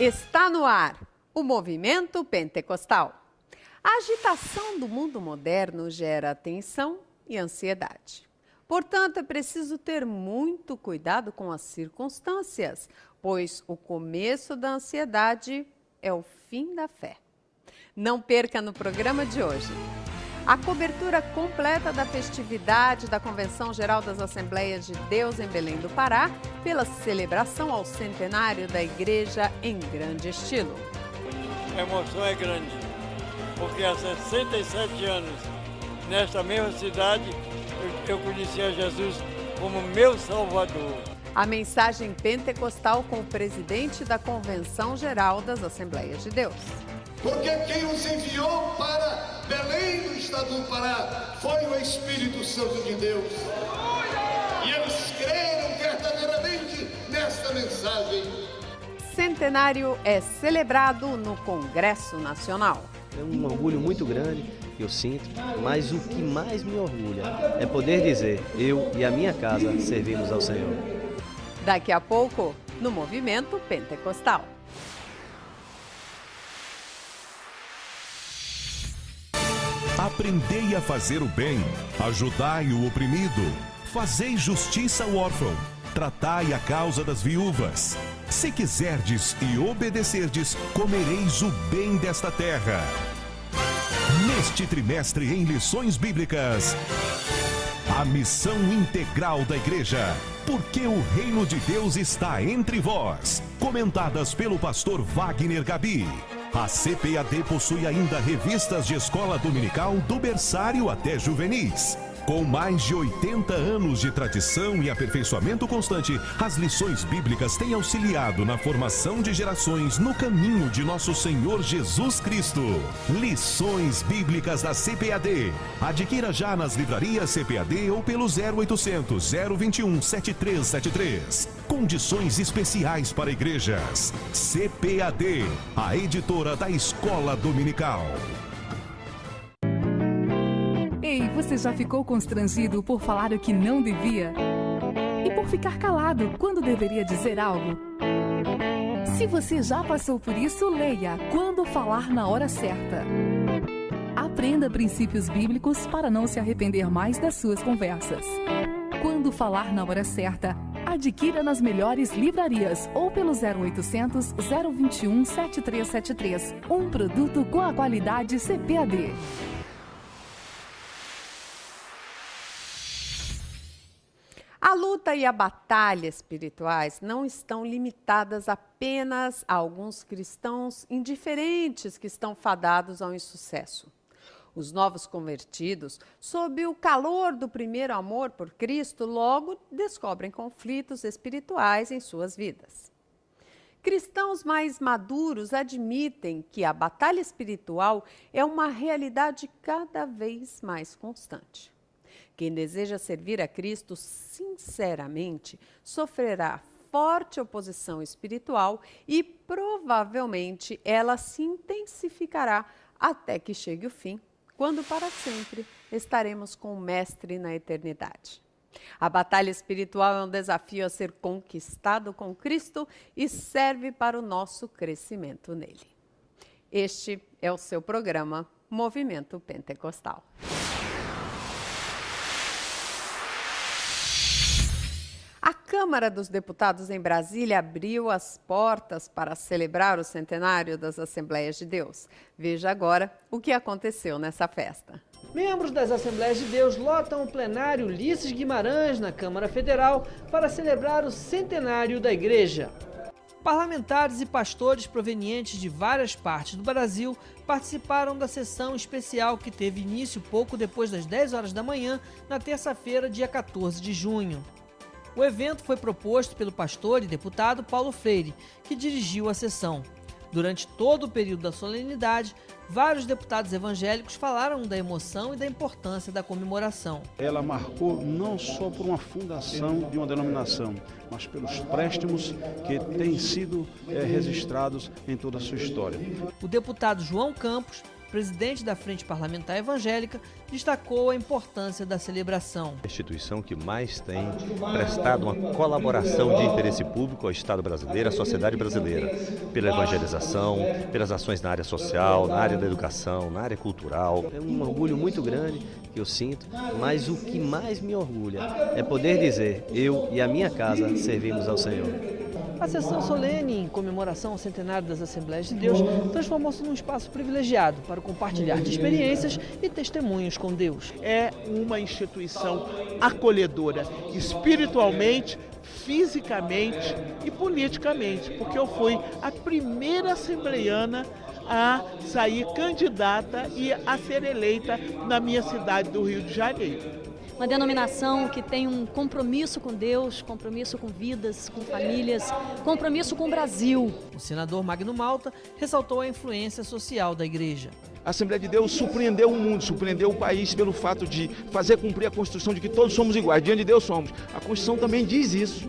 Está no ar o movimento pentecostal. A agitação do mundo moderno gera tensão e ansiedade. Portanto, é preciso ter muito cuidado com as circunstâncias, pois o começo da ansiedade é o fim da fé. Não perca no programa de hoje a cobertura completa da festividade da Convenção Geral das Assembleias de Deus em Belém do Pará, pela celebração ao centenário da igreja em grande estilo. A emoção é grande, porque há 67 anos, nesta mesma cidade, eu conhecia Jesus como meu Salvador. A mensagem pentecostal com o presidente da Convenção Geral das Assembleias de Deus. Porque quem os enviou para Belém, no estado do Pará, foi o Espírito Santo de Deus. E eles creram verdadeiramente nesta mensagem. Centenário é celebrado no Congresso Nacional. É um orgulho muito grande que eu sinto, mas o que mais me orgulha é poder dizer, eu e a minha casa servimos ao Senhor. Daqui a pouco, no Movimento Pentecostal. Aprendei a fazer o bem, ajudai o oprimido, fazei justiça ao órfão, tratai a causa das viúvas. Se quiserdes e obedecerdes, comereis o bem desta terra. Neste trimestre em Lições Bíblicas, a missão integral da Igreja, porque o reino de Deus está entre vós, comentadas pelo pastor Wagner Gabi. A CPAD possui ainda revistas de escola dominical do berçário até juvenis. Com mais de 80 anos de tradição e aperfeiçoamento constante, as lições bíblicas têm auxiliado na formação de gerações no caminho de nosso Senhor Jesus Cristo. Lições Bíblicas da CPAD. Adquira já nas livrarias CPAD ou pelo 0800 021 7373. Condições especiais para igrejas. CPAD, a editora da Escola Dominical. Ei, você já ficou constrangido por falar o que não devia? E por ficar calado quando deveria dizer algo? Se você já passou por isso, leia Quando Falar na Hora Certa. Aprenda princípios bíblicos para não se arrepender mais das suas conversas. Quando Falar na Hora Certa, adquira nas melhores livrarias ou pelo 0800 021 7373. Um produto com a qualidade CPAD. A luta e a batalha espirituais não estão limitadas apenas a alguns cristãos indiferentes que estão fadados ao insucesso. Os novos convertidos, sob o calor do primeiro amor por Cristo, logo descobrem conflitos espirituais em suas vidas. Cristãos mais maduros admitem que a batalha espiritual é uma realidade cada vez mais constante. Quem deseja servir a Cristo sinceramente sofrerá forte oposição espiritual e provavelmente ela se intensificará até que chegue o fim, quando para sempre estaremos com o Mestre na eternidade. A batalha espiritual é um desafio a ser conquistado com Cristo e serve para o nosso crescimento nele. Este é o seu programa Movimento Pentecostal. A Câmara dos Deputados em Brasília abriu as portas para celebrar o centenário das Assembleias de Deus. Veja agora o que aconteceu nessa festa. Membros das Assembleias de Deus lotam o plenário Ulisses Guimarães na Câmara Federal para celebrar o centenário da Igreja. Parlamentares e pastores provenientes de várias partes do Brasil participaram da sessão especial que teve início pouco depois das 10 horas da manhã, na terça-feira, dia 14 de junho. O evento foi proposto pelo pastor e deputado Paulo Freire, que dirigiu a sessão. Durante todo o período da solenidade, vários deputados evangélicos falaram da emoção e da importância da comemoração. Ela marcou não só por uma fundação de uma denominação, mas pelos préstimos que têm sido registrados em toda a sua história. O deputado João Campos presidente da Frente Parlamentar Evangélica, destacou a importância da celebração. A instituição que mais tem prestado uma colaboração de interesse público ao Estado brasileiro, à sociedade brasileira, pela evangelização, pelas ações na área social, na área da educação, na área cultural. É um orgulho muito grande que eu sinto, mas o que mais me orgulha é poder dizer, eu e a minha casa servimos ao Senhor. A sessão solene em comemoração ao centenário das Assembleias de Deus transformou-se num espaço privilegiado para o compartilhar de experiências e testemunhos com Deus. É uma instituição acolhedora, espiritualmente, fisicamente e politicamente, porque eu fui a primeira assembleiana a sair candidata e a ser eleita na minha cidade do Rio de Janeiro. Uma denominação que tem um compromisso com Deus, compromisso com vidas, com famílias, compromisso com o Brasil. O senador Magno Malta ressaltou a influência social da igreja. A Assembleia de Deus surpreendeu o mundo, surpreendeu o país pelo fato de fazer cumprir a Constituição de que todos somos iguais, diante de Deus somos. A Constituição também diz isso,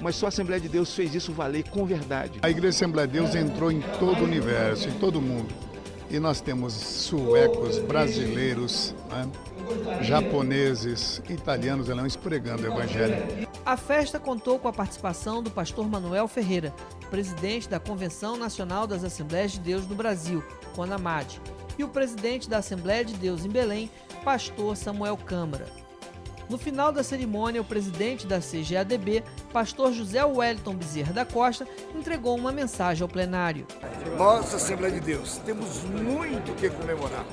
mas só a Assembleia de Deus fez isso valer com verdade. A Igreja Assembleia de Deus entrou em todo o universo, em todo o mundo. E nós temos suecos, brasileiros, japoneses, italianos, alemães pregando o Evangelho. A festa contou com a participação do pastor Manuel Ferreira, presidente da Convenção Nacional das Assembleias de Deus no Brasil, CONAMAD, e o presidente da Assembleia de Deus em Belém, pastor Samuel Câmara. No final da cerimônia, o presidente da CGADB, pastor José Wellington Bezerra da Costa, entregou uma mensagem ao plenário. Nós, Assembleia de Deus, temos muito que comemorar,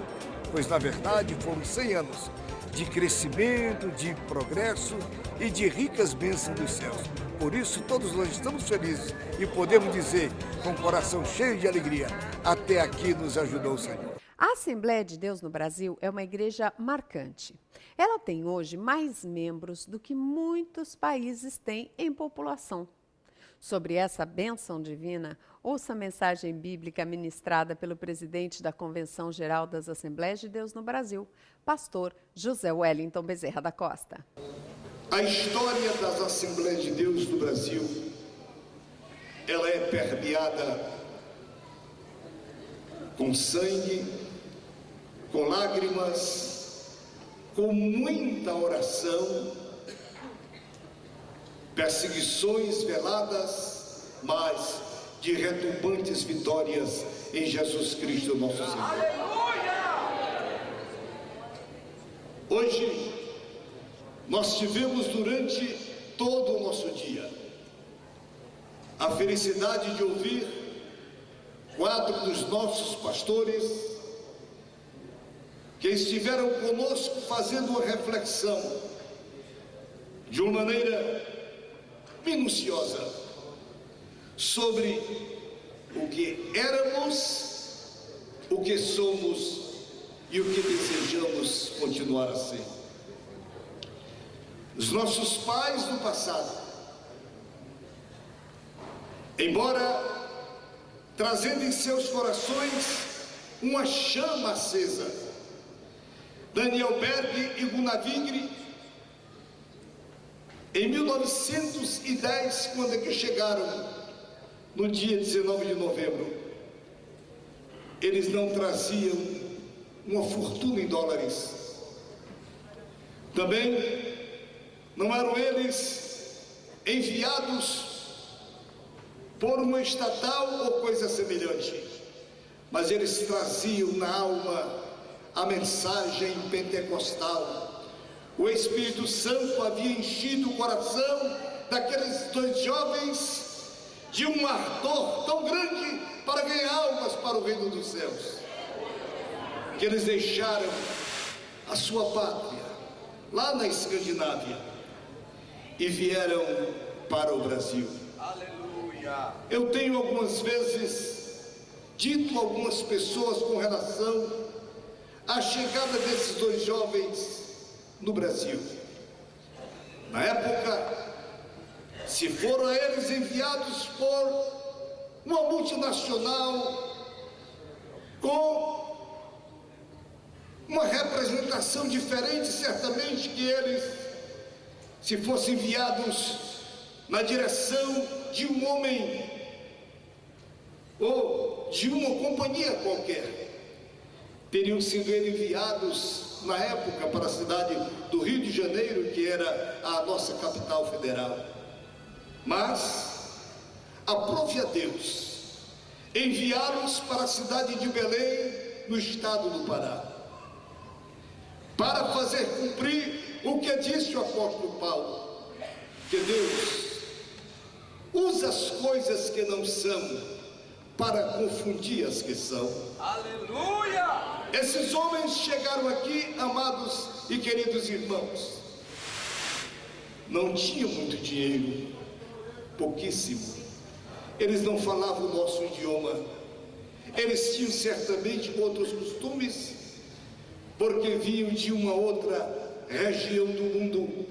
pois na verdade foram 100 anos de crescimento, de progresso e de ricas bênçãos dos céus. Por isso, todos nós estamos felizes e podemos dizer, com o coração cheio de alegria, até aqui nos ajudou o Senhor. A Assembleia de Deus no Brasil é uma igreja marcante. Ela tem hoje mais membros do que muitos países têm em população. Sobre essa bênção divina, ouça a mensagem bíblica ministrada pelo presidente da Convenção Geral das Assembleias de Deus no Brasil, pastor José Wellington Bezerra da Costa. A história das Assembleias de Deus no Brasil, ela é permeada com sangue, com lágrimas, com muita oração, perseguições veladas, mas de retumbantes vitórias em Jesus Cristo, nosso Senhor. Aleluia! Hoje, nós tivemos durante todo o nosso dia a felicidade de ouvir 4 dos nossos pastores que estiveram conosco fazendo uma reflexão de uma maneira minuciosa sobre o que éramos, o que somos e o que desejamos continuar a ser. Os nossos pais do passado, embora trazendo em seus corações uma chama acesa, Daniel Berg e Gunnar Wingre, em 1910, quando é que chegaram, no dia 19 de novembro, eles não traziam uma fortuna em dólares. Também não eram eles enviados por uma estatal ou coisa semelhante, mas eles traziam na alma a mensagem pentecostal. O Espírito Santo havia enchido o coração daqueles 2 jovens de um ardor tão grande para ganhar almas para o reino dos céus, que eles deixaram a sua pátria lá na Escandinávia e vieram para o Brasil. Aleluia! Eu tenho algumas vezes dito a algumas pessoas com relação à chegada desses 2 jovens no Brasil. Na época, se foram a eles enviados por uma multinacional com uma representação diferente, certamente que eles, se fossem enviados na direção de um homem ou de uma companhia qualquer, teriam sido enviados na época para a cidade do Rio de Janeiro, que era a nossa capital federal. Mas aprove a Deus enviá-los para a cidade de Belém, no estado do Pará, para fazer cumprir o que disse o apóstolo Paulo, que Deus usa as coisas que não são para confundir as que são. Aleluia! Esses homens chegaram aqui, amados e queridos irmãos, não tinham muito dinheiro, pouquíssimo. Eles não falavam o nosso idioma. Eles tinham certamente outros costumes, porque vinham de uma outra região do mundo,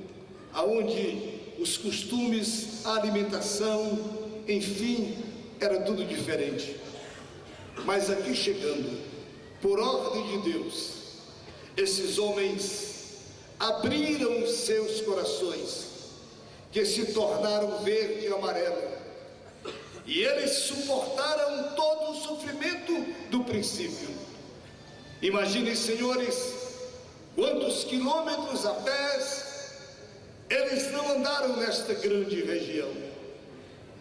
aonde os costumes, a alimentação, enfim, era tudo diferente. Mas aqui chegando, por ordem de Deus, esses homens abriram seus corações, que se tornaram verde e amarelo, e eles suportaram todo o sofrimento do princípio. Imaginem, senhores, quantos quilômetros a pés eles não andaram nesta grande região,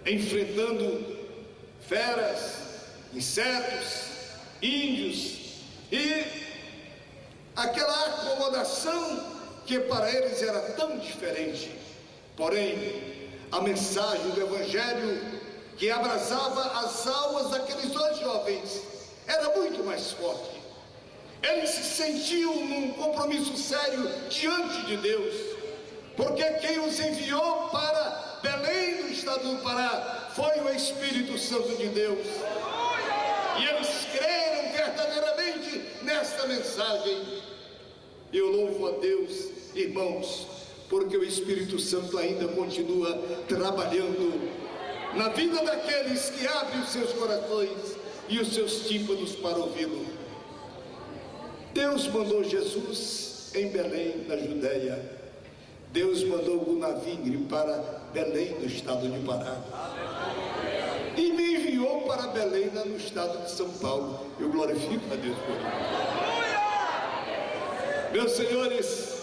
enfrentando feras, insetos, índios e aquela acomodação que para eles era tão diferente. Porém, a mensagem do Evangelho que abrasava as almas daqueles dois jovens era muito mais forte. Eles se sentiam num compromisso sério diante de Deus, porque quem os enviou para Belém, no estado do Pará, foi o Espírito Santo de Deus. E eles creram verdadeiramente nesta mensagem. Eu louvo a Deus, irmãos, porque o Espírito Santo ainda continua trabalhando na vida daqueles que abrem os seus corações e os seus tímpanos para ouvi-lo. Deus mandou Jesus em Belém, na Judéia. Deus mandou o Gunavingre para Belém, no estado de Pará. E me enviou para Belém, no estado de São Paulo. Eu glorifico a Deus por isso. Meus senhores,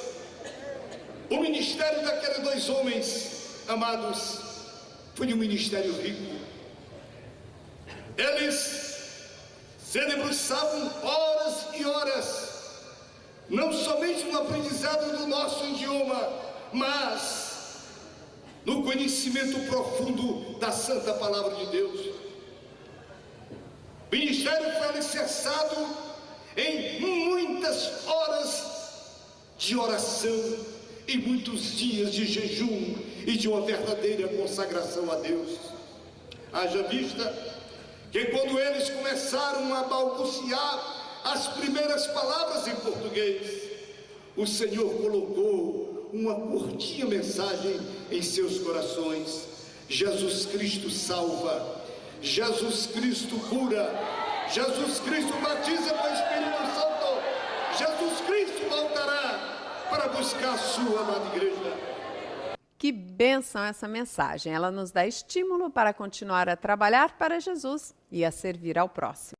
o ministério daqueles dois homens, amados, foi um ministério rico. Eles se debruçavam horas e horas, não somente no aprendizado do nosso idioma, mas no conhecimento profundo da Santa Palavra de Deus. O ministério foi alicerçado em muitas horas de oração e muitos dias de jejum e de uma verdadeira consagração a Deus. Haja vista que quando eles começaram a balbuciar as primeiras palavras em português, o Senhor colocou uma curtinha mensagem em seus corações: Jesus Cristo salva, Jesus Cristo cura, Jesus Cristo batiza com o Espírito Santo, Jesus Cristo voltará para buscar a sua amada igreja. Que bênção essa mensagem! Ela nos dá estímulo para continuar a trabalhar para Jesus e a servir ao próximo.